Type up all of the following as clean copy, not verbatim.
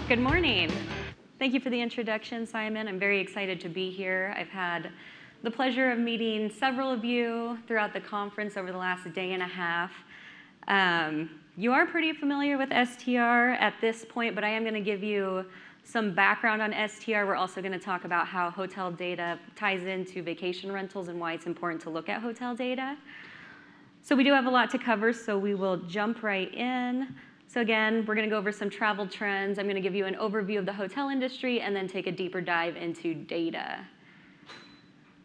Good morning. Thank you for the introduction, Simon. I'm very excited to be here. I've had the pleasure of meeting several of you throughout the conference over the last day and a half. You are pretty familiar with STR at this point, but I am going to give you some background on STR. We're also going to talk about how hotel data ties into vacation rentals and why it's important to look at hotel data. So we do have a lot to cover, so we will jump right in. So again, we're going to go over some travel trends. I'm going to give you an overview of the hotel industry and then take a deeper dive into data.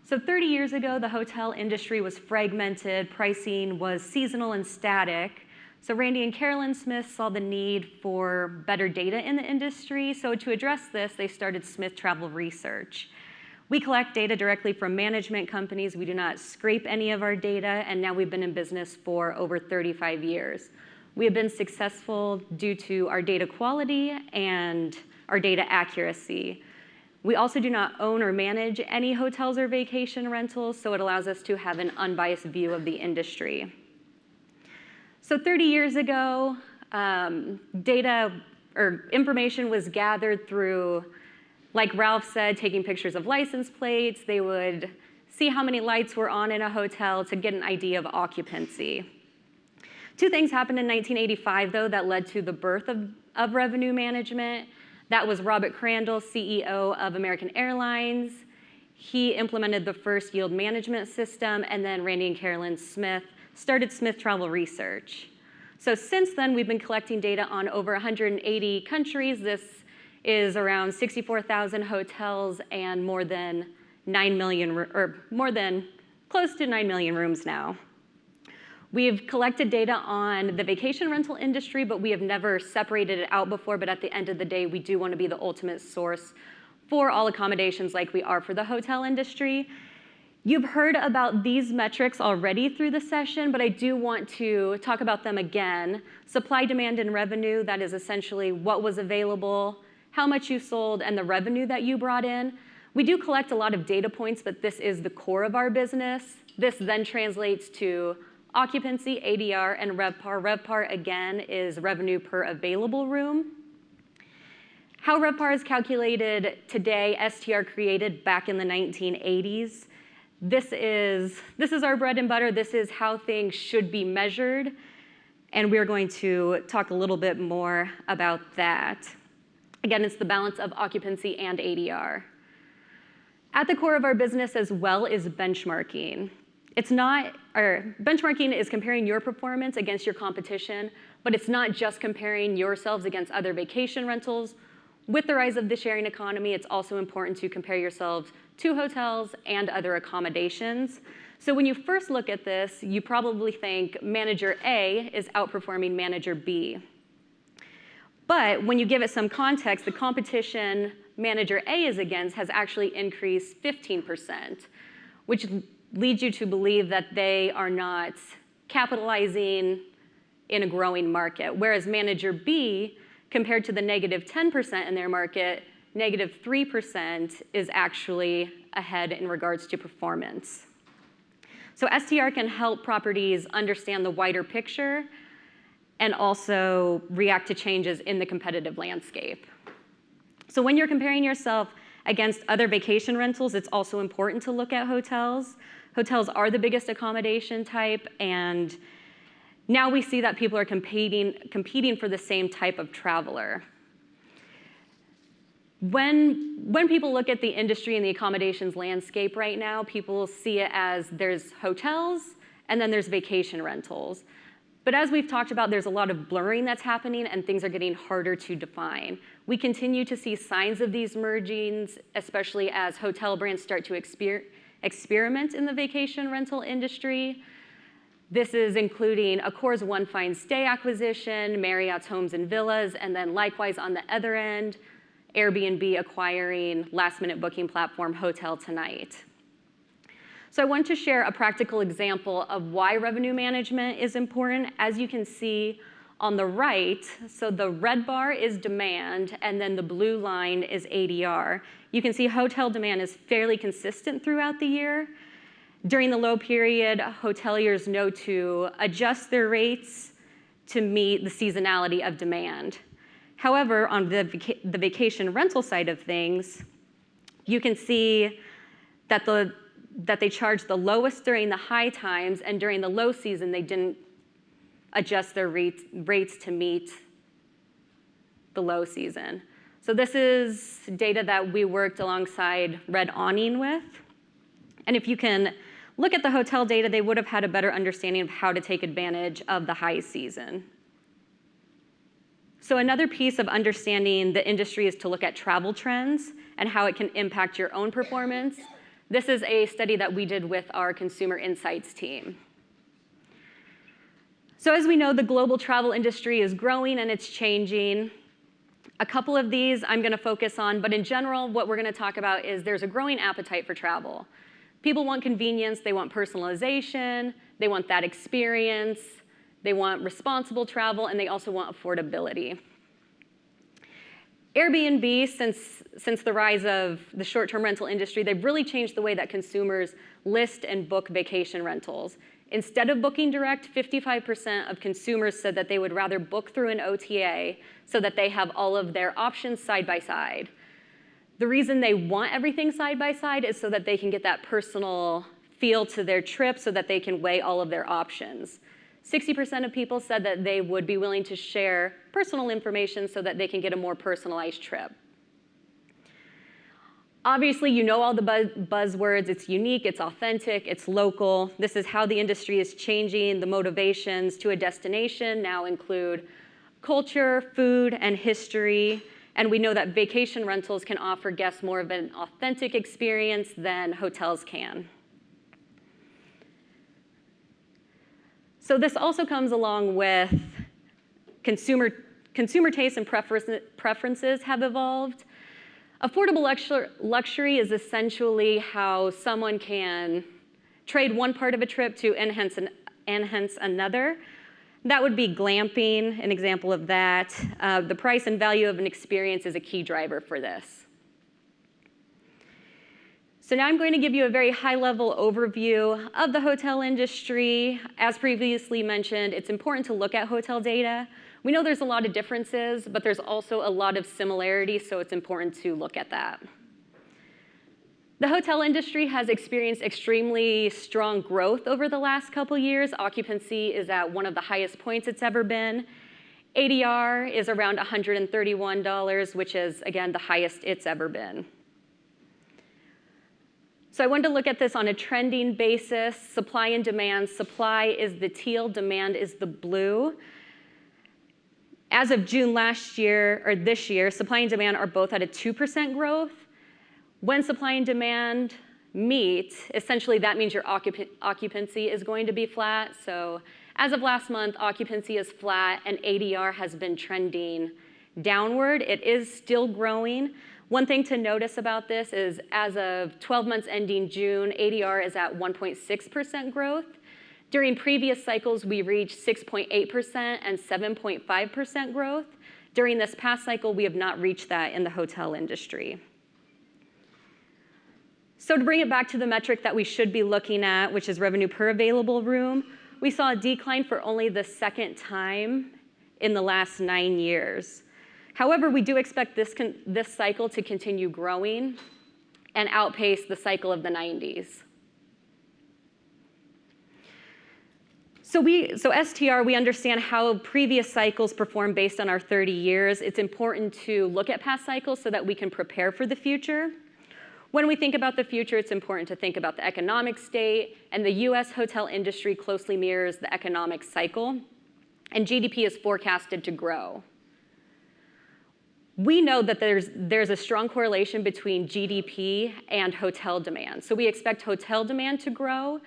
So 30 years ago, the hotel industry was fragmented, pricing was seasonal and static. So Randy and Carolyn Smith saw the need for better data in the industry. So to address this, they started Smith Travel Research. We collect data directly from management companies. We do not scrape any of our data, and now we've been in business for over 35 years. We have been successful due to our data quality and our data accuracy. We also do not own or manage any hotels or vacation rentals, so it allows us to have an unbiased view of the industry. So 30 years ago, data or information was gathered through, like Ralph said, taking pictures of license plates. They would see how many lights were on in a hotel to get an idea of occupancy. Two things happened in 1985, though, that led to the birth of revenue management. That was Robert Crandall, CEO of American Airlines. He implemented the first yield management system, and then Randy and Carolyn Smith started Smith Travel Research. So since then, we've been collecting data on over 180 countries. This is around 64,000 hotels and more than 9 million, or more than close to 9 million rooms now. We've collected data on the vacation rental industry, but we have never separated it out before. But at the end of the day, we do want to be the ultimate source for all accommodations like we are for the hotel industry. You've heard about these metrics already through the session, but I do want to talk about them again. Supply, demand, and revenue, that is essentially what was available, how much you sold, and the revenue that you brought in. We do collect a lot of data points, but this is the core of our business. This then translates to occupancy, ADR, and Revpar. Revpar, again, is revenue per available room. How Revpar is calculated today, STR created back in the 1980s. This is our bread and butter. This is how things should be measured. And we're going to talk a little bit more about that. Again, it's the balance of occupancy and ADR. At the core of our business as well is benchmarking. Benchmarking is comparing your performance against your competition, but it's not just comparing yourselves against other vacation rentals. With the rise of the sharing economy, it's also important to compare yourselves to hotels and other accommodations. So when you first look at this, you probably think manager A is outperforming manager B. But when you give it some context, the competition manager A is against has actually increased 15%, which leads you to believe that they are not capitalizing in a growing market. Whereas manager B, compared to the negative 10% in their market, negative 3% is actually ahead in regards to performance. So STR can help properties understand the wider picture and also react to changes in the competitive landscape. So when you're comparing yourself against other vacation rentals, it's also important to look at hotels. Hotels are the biggest accommodation type, and now we see that people are competing for the same type of traveler. When people look at the industry and the accommodations landscape right now, people see it as there's hotels and then there's vacation rentals. But as we've talked about, there's a lot of blurring that's happening and things are getting harder to define. We continue to see signs of these mergings, especially as hotel brands start to experiment in the vacation rental industry. This is including Accor's One Fine Stay acquisition, Marriott's Homes and Villas, and then likewise on the other end, Airbnb acquiring last-minute booking platform Hotel Tonight. So I want to share a practical example of why revenue management is important. As you can see on the right, so the red bar is demand, and then the blue line is ADR. You can see hotel demand is fairly consistent throughout the year. During the low period, hoteliers know to adjust their rates to meet the seasonality of demand. However, on the vacation rental side of things, you can see that they charged the lowest during the high times, and during the low season, they didn't adjust their rates to meet the low season. So this is data that we worked alongside Red Awning with. And if you can look at the hotel data, they would have had a better understanding of how to take advantage of the high season. So another piece of understanding the industry is to look at travel trends and how it can impact your own performance. This is a study that we did with our consumer insights team. So as we know, the global travel industry is growing and it's changing. A couple of these I'm going to focus on, but in general, what we're going to talk about is there's a growing appetite for travel. People want convenience, they want personalization, they want that experience, they want responsible travel, and they also want affordability. Airbnb, since the rise of the short-term rental industry, they've really changed the way that consumers list and book vacation rentals. Instead of booking direct, 55% of consumers said that they would rather book through an OTA so that they have all of their options side by side. The reason they want everything side by side is so that they can get that personal feel to their trip so that they can weigh all of their options. 60% of people said that they would be willing to share personal information so that they can get a more personalized trip. Obviously, you know all the buzzwords. It's unique, it's authentic, it's local. This is how the industry is changing. The motivations to a destination now include culture, food, and history. And we know that vacation rentals can offer guests more of an authentic experience than hotels can. So this also comes along with consumer tastes and preferences have evolved. Affordable luxury is essentially how someone can trade one part of a trip to enhance another. That would be glamping, an example of that. The price and value of an experience is a key driver for this. So now I'm going to give you a very high-level overview of the hotel industry. As previously mentioned, it's important to look at hotel data. We know there's a lot of differences, but there's also a lot of similarities, so it's important to look at that. The hotel industry has experienced extremely strong growth over the last couple years. Occupancy is at one of the highest points it's ever been. ADR is around $131, which is, again, the highest it's ever been. So I wanted to look at this on a trending basis, supply and demand. Supply is the teal, demand is the blue. As of June last year, or this year, supply and demand are both at a 2% growth. When supply and demand meet, essentially that means your occupancy is going to be flat. So as of last month, occupancy is flat and ADR has been trending downward. It is still growing. One thing to notice about this is as of 12 months ending June, ADR is at 1.6% growth. During previous cycles, we reached 6.8% and 7.5% growth. During this past cycle, we have not reached that in the hotel industry. So to bring it back to the metric that we should be looking at, which is revenue per available room, we saw a decline for only the second time in the last 9 years. However, we do expect this cycle to continue growing and outpace the cycle of the 90s. So STR, we understand how previous cycles perform based on our 30 years. It's important to look at past cycles so that we can prepare for the future. When we think about the future, it's important to think about the economic state, and the US hotel industry closely mirrors the economic cycle, and GDP is forecasted to grow. We know that there's a strong correlation between GDP and hotel demand. So we expect hotel demand to grow.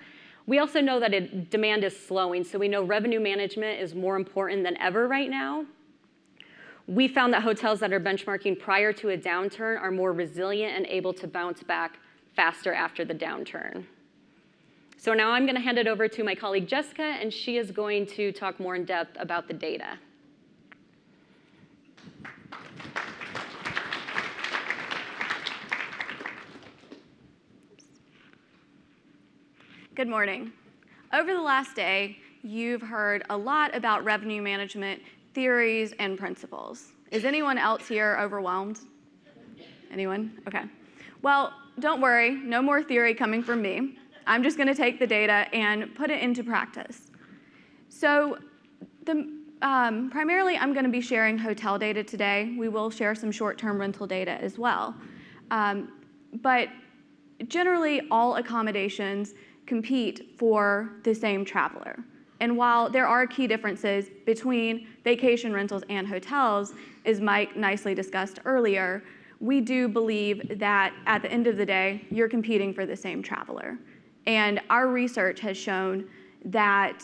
We also know that demand is slowing, so we know revenue management is more important than ever right now. We found that hotels that are benchmarking prior to a downturn are more resilient and able to bounce back faster after the downturn. So now I'm going to hand it over to my colleague Jessica, and she is going to talk more in depth about the data. Good morning. Over the last day, you've heard a lot about revenue management theories and principles. Is anyone else here overwhelmed? Anyone? Okay. Well, don't worry, no more theory coming from me. I'm just going to take the data and put it into practice. So primarily, I'm going to be sharing hotel data today. We will share some short-term rental data as well. But generally, all accommodations compete for the same traveler. And while there are key differences between vacation rentals and hotels, as Mike nicely discussed earlier, we do believe that at the end of the day, you're competing for the same traveler. And our research has shown that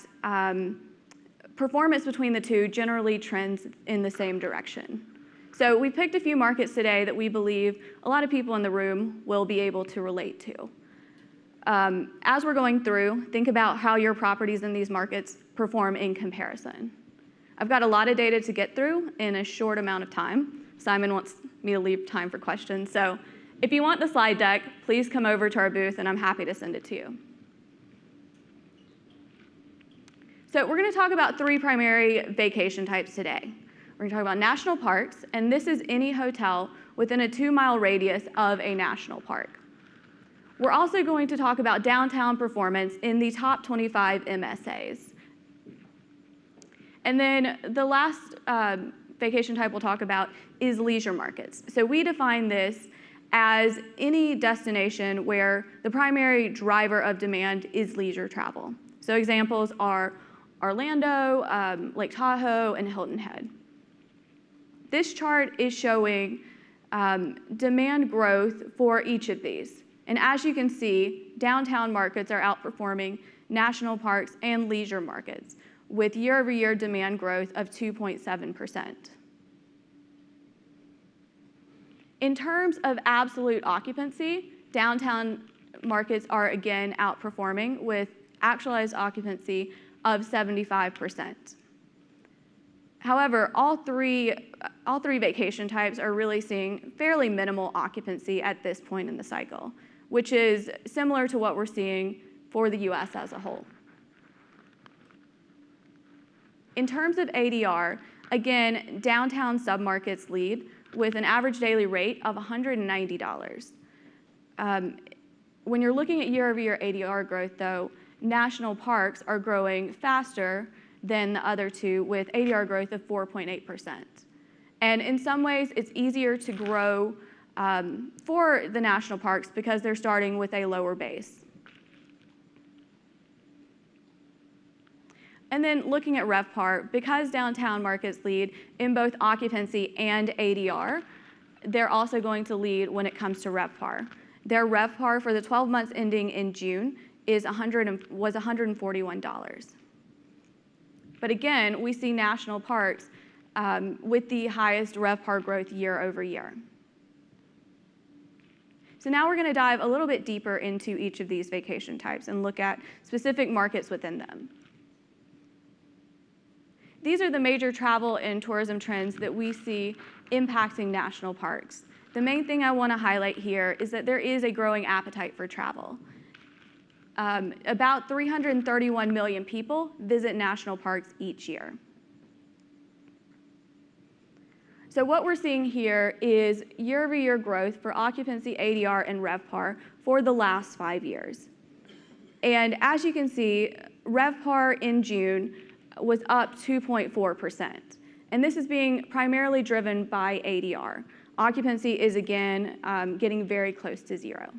performance between the two generally trends in the same direction. So we picked a few markets today that we believe a lot of people in the room will be able to relate to. As we're going through, think about how your properties in these markets perform in comparison. I've got a lot of data to get through in a short amount of time. Simon wants me to leave time for questions. So if you want the slide deck, please come over to our booth and I'm happy to send it to you. So we're going to talk about three primary vacation types today. We're going to talk about national parks, and this is any hotel within a 2-mile radius of a national park. We're also going to talk about downtown performance in the top 25 MSAs. And then the last vacation type we'll talk about is leisure markets. So we define this as any destination where the primary driver of demand is leisure travel. So examples are Orlando, Lake Tahoe, and Hilton Head. This chart is showing demand growth for each of these. And as you can see, downtown markets are outperforming national parks and leisure markets with year-over-year demand growth of 2.7%. In terms of absolute occupancy, downtown markets are again outperforming with actualized occupancy of 75%. However, all three vacation types are really seeing fairly minimal occupancy at this point in the cycle, which is similar to what we're seeing for the US as a whole. In terms of ADR, again, downtown submarkets lead with an average daily rate of $190. When you're looking at year-over-year ADR growth, though, national parks are growing faster than the other two with ADR growth of 4.8%. And in some ways, it's easier to grow for the national parks because they're starting with a lower base. And then looking at Revpar, because downtown markets lead in both occupancy and ADR, they're also going to lead when it comes to Revpar. Their Revpar for the 12 months ending in June was $141. But again, we see national parks with the highest Revpar growth year over year. So now we're going to dive a little bit deeper into each of these vacation types and look at specific markets within them. These are the major travel and tourism trends that we see impacting national parks. The main thing I want to highlight here is that there is a growing appetite for travel. About 331 million people visit national parks each year. So what we're seeing here is year-over-year growth for occupancy, ADR, and Revpar for the last 5 years. And as you can see, Revpar in June was up 2.4%. And this is being primarily driven by ADR. Occupancy is, again, getting very close to zero.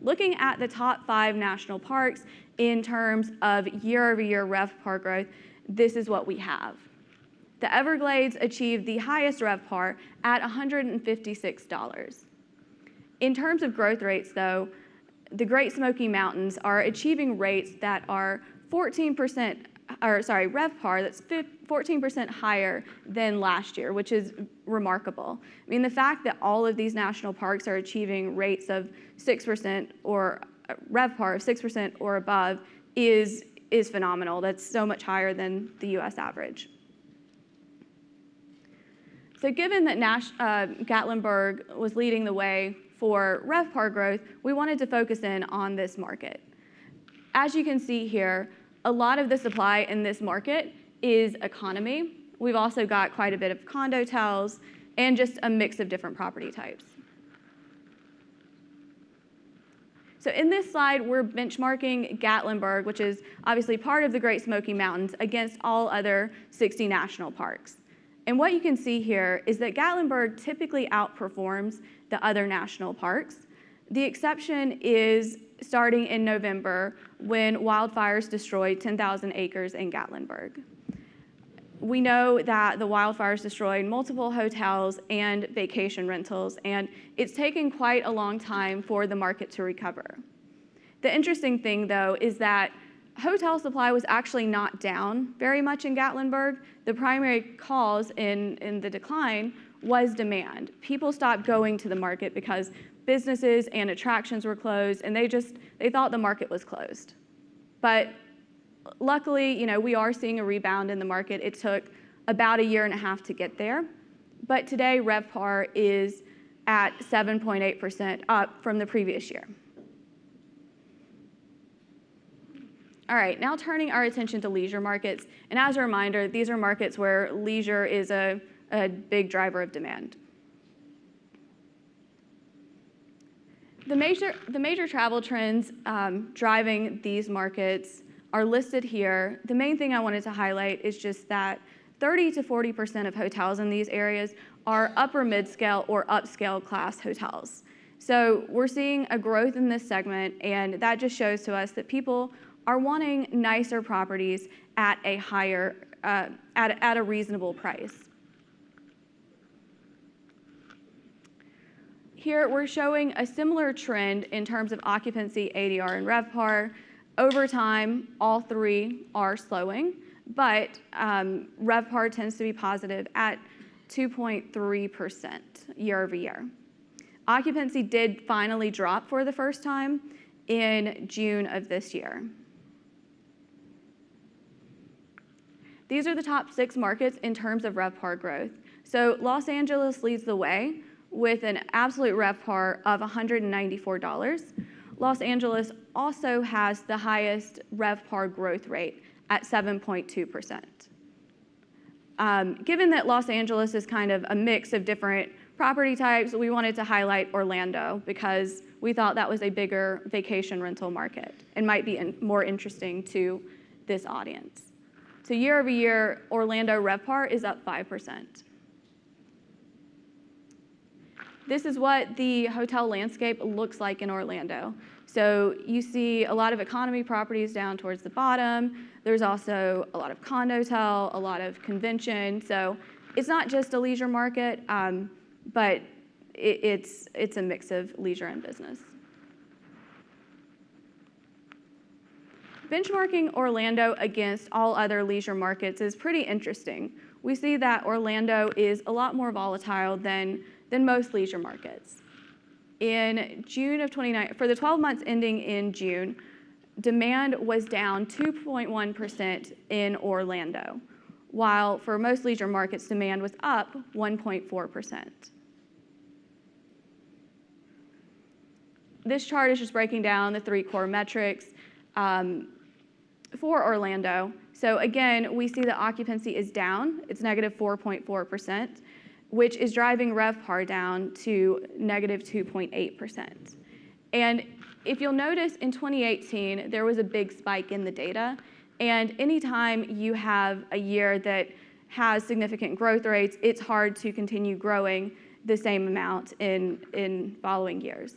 Looking at the top 5 national parks in terms of year-over-year Revpar growth, this is what we have. The Everglades achieved the highest Revpar at $156. In terms of growth rates, though, the Great Smoky Mountains are achieving rates that are Revpar that's 14% higher than last year, which is remarkable. I mean, the fact that all of these national parks are achieving rates of 6% or Revpar of 6% or above is phenomenal. That's so much higher than the US average. So given that Gatlinburg was leading the way for Revpar growth, we wanted to focus in on this market. as you can see here, a lot of the supply in this market is economy. We've also got quite a bit of condotels and just a mix of different property types. So in this slide, we're benchmarking Gatlinburg, which is obviously part of the Great Smoky Mountains, against all other 60 national parks. And what you can see here is that Gatlinburg typically outperforms the other national parks. The exception is starting in November when wildfires destroyed 10,000 acres in Gatlinburg. We know that the wildfires destroyed multiple hotels and vacation rentals, and it's taken quite a long time for the market to recover. The interesting thing, though, is that hotel supply was actually not down very much in Gatlinburg. The primary cause in the decline was demand. People stopped going to the market because businesses and attractions were closed, and they thought the market was closed. But luckily, we are seeing a rebound in the market. It took about a year and a half to get there. But today, Revpar is at 7.8% up from the previous year. All right, now turning our attention to leisure markets. And as a reminder, these are markets where leisure is a big driver of demand. The major travel trends driving these markets are listed here. The main thing I wanted to highlight is just that 30 to 40% of hotels in these areas are upper mid-scale or upscale class hotels. So we're seeing a growth in this segment, and that just shows to us that people are wanting nicer properties at a higher, at a reasonable price. Here we're showing a similar trend in terms of occupancy, ADR, and Revpar. Over time, all three are slowing, but Revpar tends to be positive at 2.3% year over year. Occupancy did finally drop for the first time in June of this year. These are the top 6 markets in terms of Revpar growth. So Los Angeles leads the way with an absolute Revpar of $194. Los Angeles also has the highest Revpar growth rate at 7.2%. Given that Los Angeles is kind of a mix of different property types, we wanted to highlight Orlando because we thought that was a bigger vacation rental market and might be more interesting to this audience. So year over year, Orlando Revpar is up 5%. This is what the hotel landscape looks like in Orlando. So you see a lot of economy properties down towards the bottom. There's also a lot of condotel, a lot of convention. So it's not just a leisure market, but it's a mix of leisure and business. Benchmarking Orlando against all other leisure markets is pretty interesting. We see that Orlando is a lot more volatile than most leisure markets. In June of 2019, for the 12 months ending in June, demand was down 2.1% in Orlando, while for most leisure markets, demand was up 1.4%. This chart is just breaking down the 3 core metrics for Orlando. So again, we see the occupancy is down. It's negative 4.4%, which is driving Revpar down to negative 2.8%. And if you'll notice, in 2018, there was a big spike in the data. And anytime you have a year that has significant growth rates, it's hard to continue growing the same amount in following years.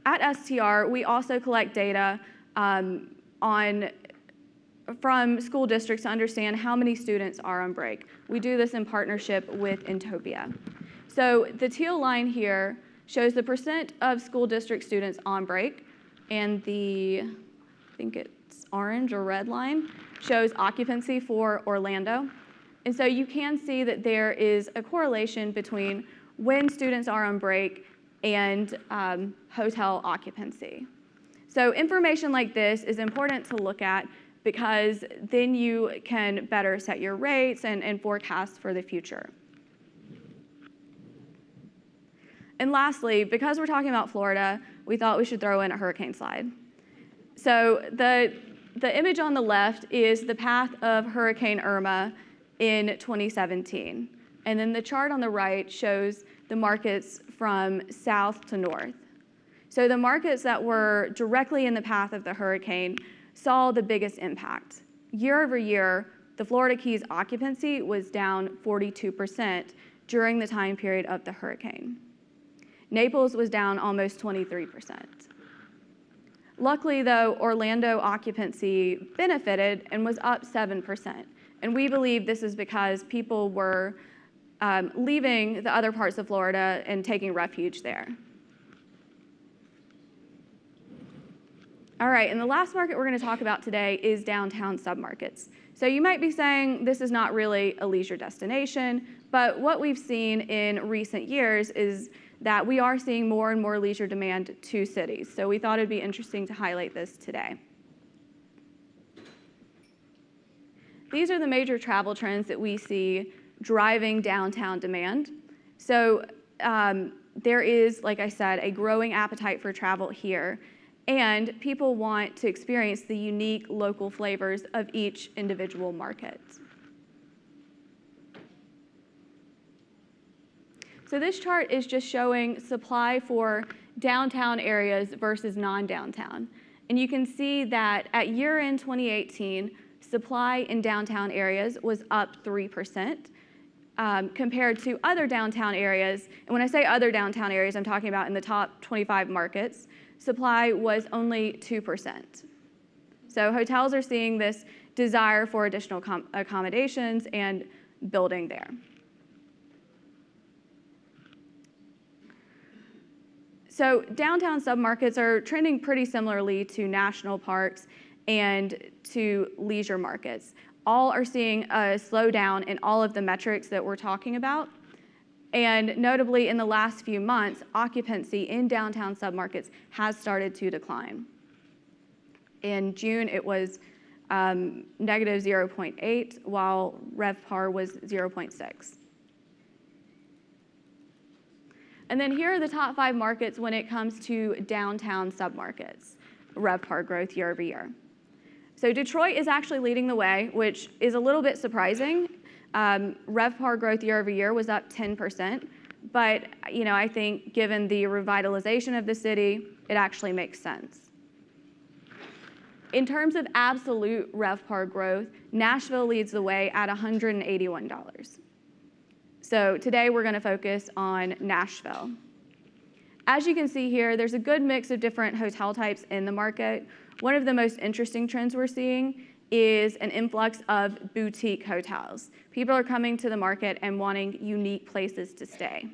At STR, we also collect data from school districts to understand how many students are on break. We do this in partnership with Intopia. So the teal line here shows the percent of school district students on break, and I think it's orange or red line, shows occupancy for Orlando. And so you can see that there is a correlation between when students are on break and hotel occupancy. So information like this is important to look at because then you can better set your rates and forecast for the future. And lastly, because we're talking about Florida, we thought we should throw in a hurricane slide. So the image on the left is the path of Hurricane Irma in 2017. And then the chart on the right shows the markets from south to north. So the markets that were directly in the path of the hurricane saw the biggest impact. Year over year, the Florida Keys occupancy was down 42% during the time period of the hurricane. Naples was down almost 23%. Luckily, though, Orlando occupancy benefited and was up 7%. And we believe this is because people were leaving the other parts of Florida and taking refuge there. All right, and the last market we're going to talk about today is downtown submarkets. So you might be saying this is not really a leisure destination, but what we've seen in recent years is that we are seeing more and more leisure demand to cities. So we thought it'd be interesting to highlight this today. These are the major travel trends that we see driving downtown demand. So there is, like I said, a growing appetite for travel here, and people want to experience the unique local flavors of each individual market. So this chart is just showing supply for downtown areas versus non-downtown. And you can see that at year-end 2018, supply in downtown areas was up 3%. Compared to other downtown areas, and when I say other downtown areas, I'm talking about in the top 25 markets, supply was only 2%. So hotels are seeing this desire for additional accommodations and building there. So downtown submarkets are trending pretty similarly to national parks and to leisure markets. All are seeing a slowdown in all of the metrics that we're talking about. And notably, in the last few months, occupancy in downtown submarkets has started to decline. In June, it was negative 0.8, while Revpar was 0.6. And then here are the top 5 markets when it comes to downtown submarkets, Revpar growth year over year. So Detroit is actually leading the way, which is a little bit surprising. Revpar growth year over year was up 10%, but I think given the revitalization of the city, it actually makes sense. In terms of absolute Revpar growth, Nashville leads the way at $181. So today we're going to focus on Nashville. As you can see here, there's a good mix of different hotel types in the market. One of the most interesting trends we're seeing is an influx of boutique hotels. People are coming to the market and wanting unique places to stay.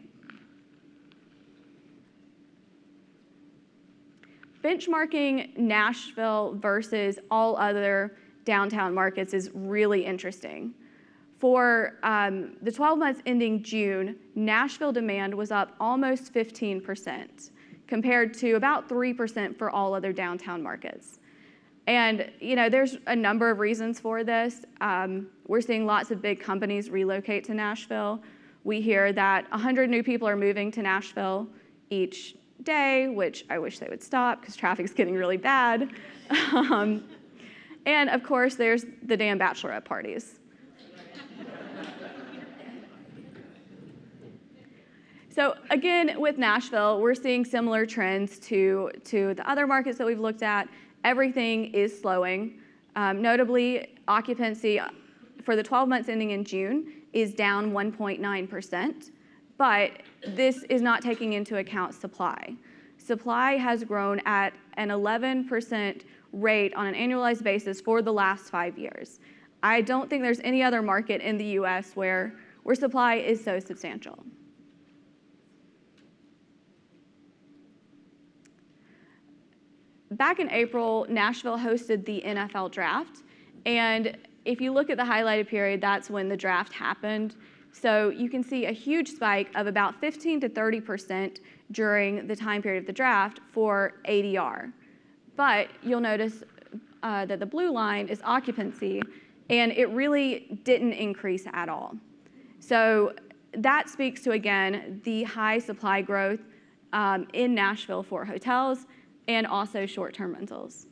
Benchmarking Nashville versus all other downtown markets is really interesting. For the 12 months ending June, Nashville demand was up almost 15%, compared to about 3% for all other downtown markets. And there's a number of reasons for this. We're seeing lots of big companies relocate to Nashville. We hear that 100 new people are moving to Nashville each day, which I wish they would stop because traffic's getting really bad. And of course, there's the damn bachelorette parties. So again, with Nashville, we're seeing similar trends to the other markets that we've looked at. Everything is slowing. Notably, occupancy for the 12 months ending in June is down 1.9%, but this is not taking into account supply. Supply has grown at an 11% rate on an annualized basis for the last 5 years. I don't think there's any other market in the US where supply is so substantial. Back in April, Nashville hosted the NFL draft, and if you look at the highlighted period, that's when the draft happened. So you can see a huge spike of about 15 to 30% during the time period of the draft for ADR. But you'll notice that the blue line is occupancy, and it really didn't increase at all. So that speaks to, again, the high supply growth in Nashville for hotels and also short-term rentals.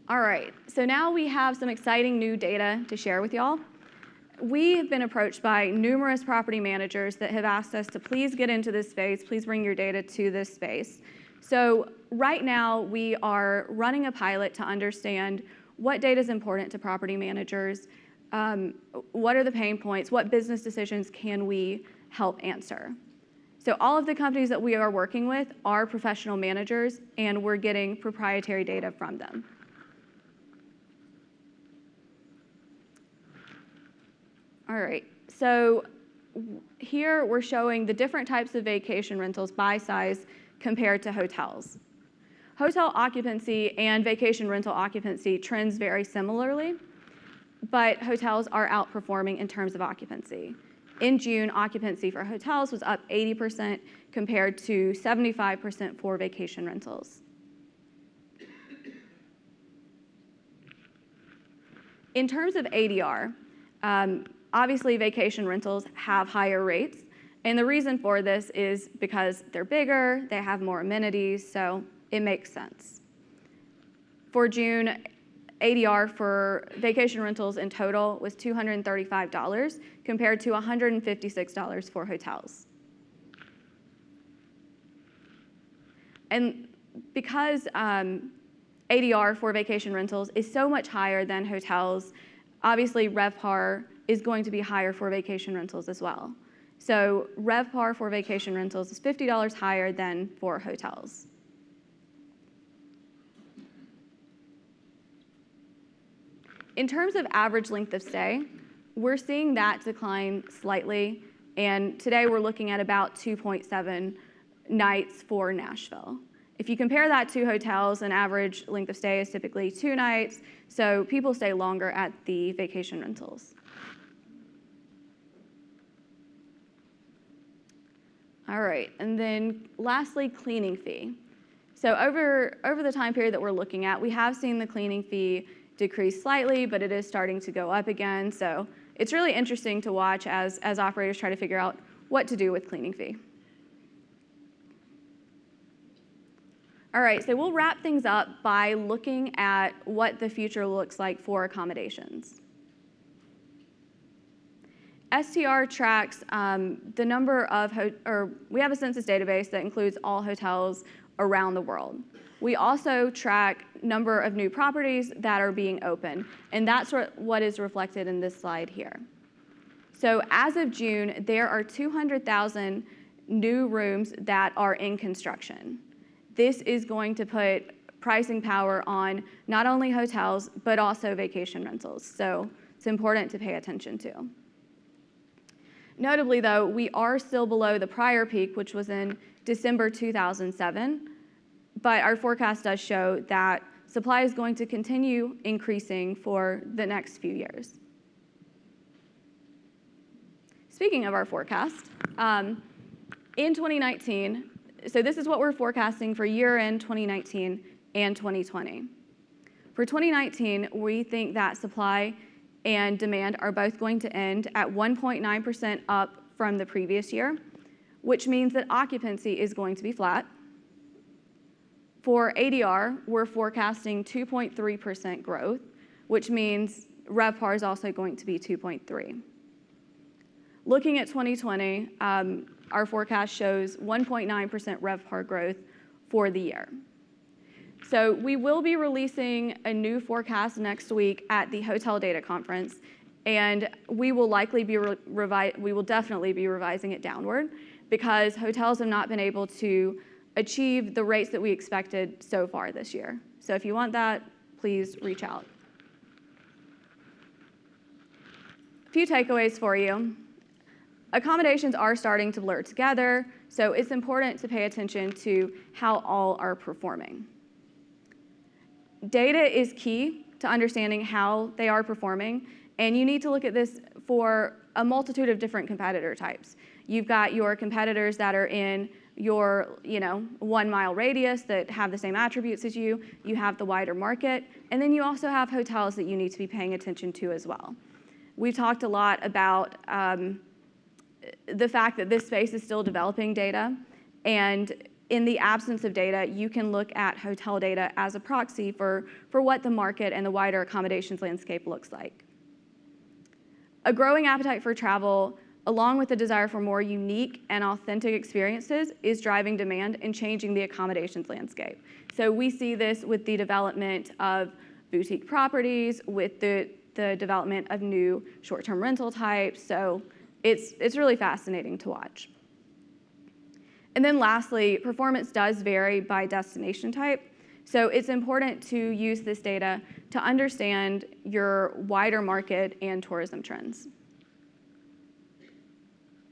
All right, so now we have some exciting new data to share with y'all. We have been approached by numerous property managers that have asked us to please get into this space, please bring your data to this space. So right now, we are running a pilot to understand what data is important to property managers, what are the pain points, what business decisions can we help answer. So all of the companies that we are working with are professional managers, and we're getting proprietary data from them. All right, so here we're showing the different types of vacation rentals by size compared to hotels. Hotel occupancy and vacation rental occupancy trends very similarly, but hotels are outperforming in terms of occupancy. In June, occupancy for hotels was up 80% compared to 75% for vacation rentals. In terms of ADR, obviously, vacation rentals have higher rates, and the reason for this is because they're bigger, they have more amenities, so it makes sense. For June, ADR for vacation rentals in total was $235 compared to $156 for hotels. And because ADR for vacation rentals is so much higher than hotels, obviously Revpar is going to be higher for vacation rentals as well. So Revpar for vacation rentals is $50 higher than for hotels. In terms of average length of stay, we're seeing that decline slightly, and today we're looking at about 2.7 nights for Nashville. If you compare that to hotels, an average length of stay is typically 2 nights, so people stay longer at the vacation rentals. All right, and then lastly, cleaning fee. So over the time period that we're looking at, we have seen the cleaning fee decrease slightly, but it is starting to go up again. So it's really interesting to watch as operators try to figure out what to do with cleaning fee. All right, so we'll wrap things up by looking at what the future looks like for accommodations. STR tracks the number of, we have a census database that includes all hotels around the world. We also track number of new properties that are being opened, and that's what is reflected in this slide here. So as of June, there are 200,000 new rooms that are in construction. This is going to put pricing power on not only hotels, but also vacation rentals. So it's important to pay attention to. Notably, though, we are still below the prior peak, which was in December 2007, but our forecast does show that supply is going to continue increasing for the next few years. Speaking of our forecast, in 2019, so this is what we're forecasting for year-end 2019 and 2020. For 2019, we think that supply and demand are both going to end at 1.9% up from the previous year, which means that occupancy is going to be flat. For ADR, we're forecasting 2.3% growth, which means Revpar is also going to be 2.3. Looking at 2020, our forecast shows 1.9% Revpar growth for the year. So we will be releasing a new forecast next week at the Hotel Data Conference, and we will likely be we will definitely be revising it downward because hotels have not been able to achieve the rates that we expected so far this year. So if you want that, please reach out. A few takeaways for you. Accommodations are starting to blur together, so it's important to pay attention to how all are performing. Data is key to understanding how they are performing, and you need to look at this for a multitude of different competitor types. You've got your competitors that are in your 1 mile radius that have the same attributes as you. You have the wider market, and then you also have hotels that you need to be paying attention to as well. We've talked a lot about the fact that this space is still developing data, and in the absence of data, you can look at hotel data as a proxy for what the market and the wider accommodations landscape looks like. A growing appetite for travel, along with the desire for more unique and authentic experiences, is driving demand and changing the accommodations landscape. So we see this with the development of boutique properties, with the development of new short-term rental types. So it's really fascinating to watch. And then lastly, performance does vary by destination type. So it's important to use this data to understand your wider market and tourism trends.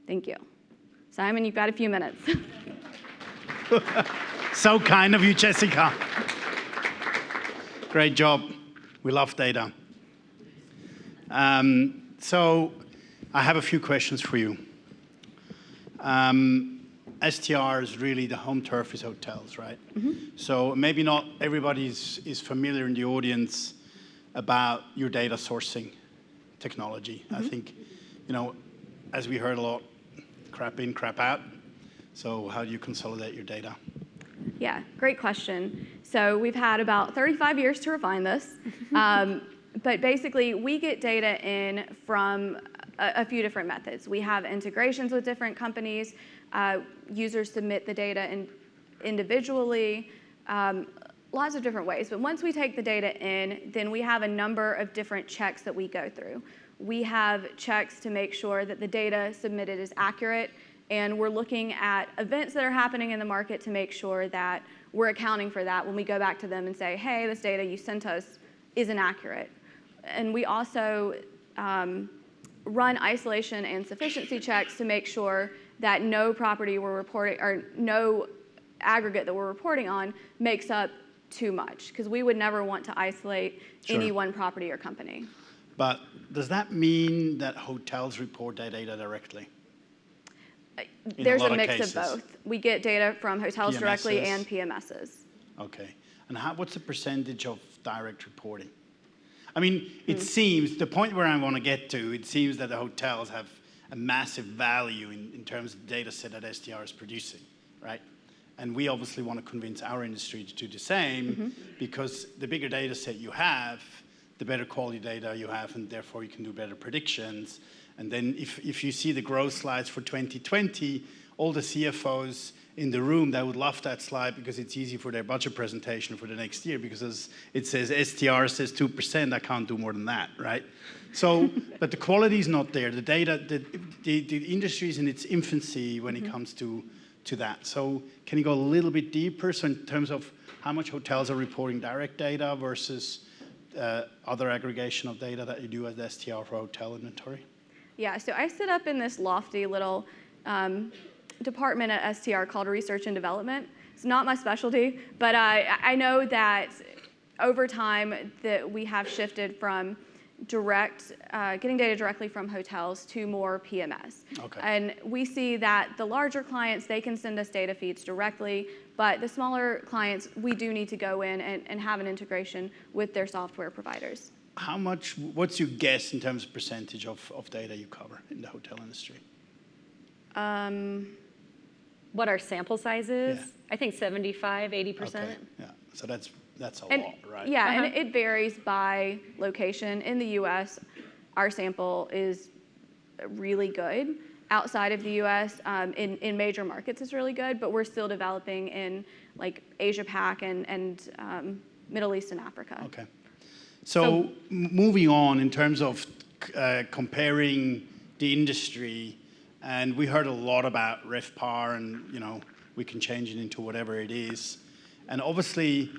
Thank you. Simon, you've got a few minutes. So kind of you, Jessica. Great job. We love data. So I have a few questions for you. STR is really the home turf is hotels, right? Mm-hmm. So maybe not everybody is familiar in the audience about your data sourcing technology. Mm-hmm. I think, as we heard a lot, crap in, crap out. So how do you consolidate your data? Yeah, great question. So we've had about 35 years to refine this. But basically, we get data in from a few different methods. We have integrations with different companies. Users submit the data individually, lots of different ways. But once we take the data in, then we have a number of different checks that we go through. We have checks to make sure that the data submitted is accurate, and we're looking at events that are happening in the market to make sure that we're accounting for that when we go back to them and say, hey, this data you sent us isn't accurate. And we also run isolation and sufficiency checks to make sure that no property we're reporting, or no aggregate that we're reporting on, makes up too much, because we would never want to isolate any one property or company. But does that mean that hotels report their data directly? There's a mix of both. We get data from hotels PMSs. Directly and PMSs. Okay. And what's the percentage of direct reporting? I mean, it seems, the point where I want to get to, it seems that the hotels have a massive value in terms of the data set that STR is producing, right? And we obviously want to convince our industry to do the same, because the bigger data set you have, the better quality data you have, and therefore you can do better predictions. And then if you see the growth slides for 2020, all the CFOs in the room, they would love that slide because it's easy for their budget presentation for the next year, because it says STR says 2%, I can't do more than that, right? So, but the quality is not there. The data, the industry is in its infancy when it comes to that. So can you go a little bit deeper? So in terms of how much hotels are reporting direct data versus other aggregation of data that you do as STR for hotel inventory? Yeah, so I sit up in this lofty little department at STR called Research and Development. It's not my specialty, but I know that over time that we have shifted from getting data directly from hotels to more PMS. Okay. And we see that the larger clients, they can send us data feeds directly, but the smaller clients, we do need to go in and have an integration with their software providers. What's your guess in terms of percentage of data you cover in the hotel industry? What our sample size is? Yeah. I think 75, 80%. Okay. Yeah, so that's a lot, right? Yeah, and it varies by location. In the US, our sample is really good. Outside of the US, in major markets is really good, but we're still developing in like Asia Pac and Middle East and Africa. Okay. So moving on in terms of comparing the industry, and we heard a lot about Revpar, and we can change it into whatever it is. And obviously,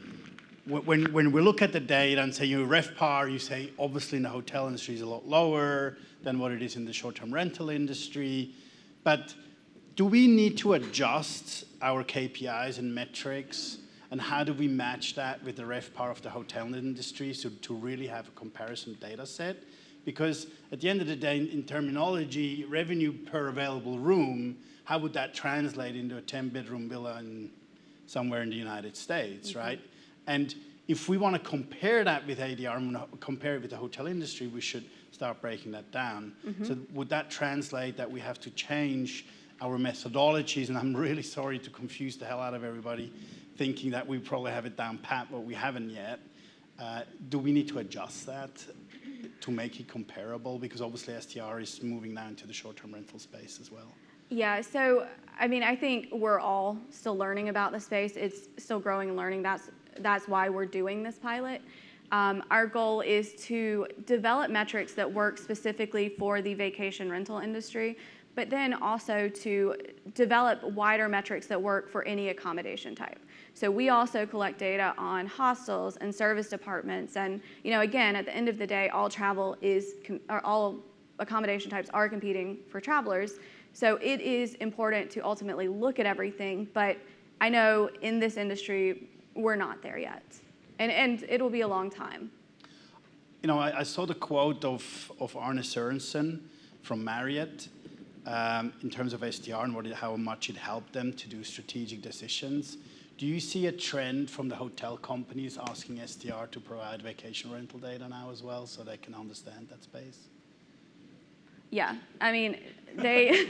when we look at the data and say Revpar, you say obviously in the hotel industry is a lot lower than what it is in the short-term rental industry. But do we need to adjust our KPIs and metrics? And how do we match that with the Revpar of the hotel industry to really have a comparison data set? Because at the end of the day, in terminology, revenue per available room, how would that translate into a 10-bedroom villa somewhere in the United States, right? And if we want to compare that with ADR, compare it with the hotel industry, we should start breaking that down. So would that translate that we have to change our methodologies? And I'm really sorry to confuse the hell out of everybody, thinking that we probably have it down pat, but we haven't yet. Do we need to adjust that to make it comparable? Because obviously STR is moving now into the short-term rental space as well. Yeah, so I mean, I think we're all still learning about the space. It's still growing and learning. That's why we're doing this pilot. Our goal is to develop metrics that work specifically for the vacation rental industry, but then also to develop wider metrics that work for any accommodation type. So we also collect data on hostels and service departments, and again, at the end of the day, all accommodation types are competing for travelers. So it is important to ultimately look at everything, but I know in this industry, we're not there yet. And it'll be a long time. I saw the quote of Arne Sørensen from Marriott in terms of STR and how much it helped them to do strategic decisions. Do you see a trend from the hotel companies asking STR to provide vacation rental data now as well so they can understand that space? Yeah, I mean, they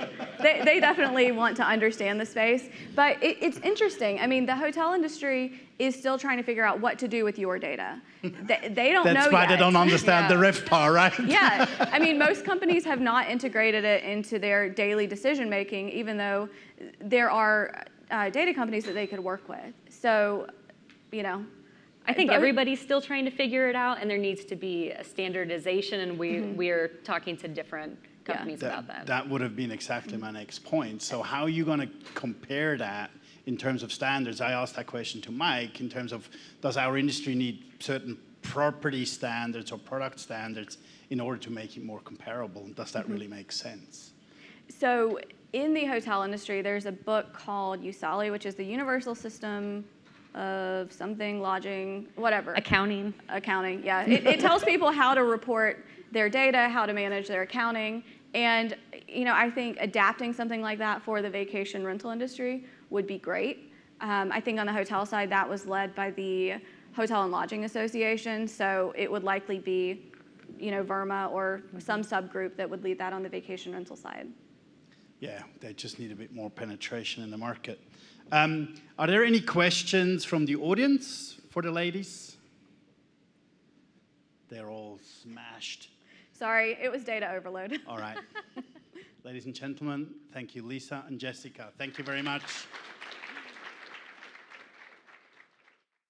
definitely want to understand the space, but it's interesting. I mean, the hotel industry is still trying to figure out what to do with your data. They don't know yet. That's why they don't understand the Revpar, right? Yeah, I mean, most companies have not integrated it into their daily decision making, even though there are data companies that they could work with. So, I think everybody's still trying to figure it out, and there needs to be a standardization, and we're talking to different companies about that. That would have been exactly my next point. So how are you going to compare that in terms of standards? I asked that question to Mike in terms of, does our industry need certain property standards or product standards in order to make it more comparable? Does that really make sense? So in the hotel industry, there's a book called USALI, which is the Universal System of something, lodging, whatever. Accounting, yeah. It tells people how to report their data, how to manage their accounting. And, I think adapting something like that for the vacation rental industry would be great. I think on the hotel side, that was led by the Hotel and Lodging Association. So it would likely be, VRMA or some subgroup that would lead that on the vacation rental side. Yeah, they just need a bit more penetration in the market. Are there any questions from the audience for the ladies? They're all smashed. Sorry, it was data overload. All right. Ladies and gentlemen, thank you, Lisa and Jessica. Thank you very much.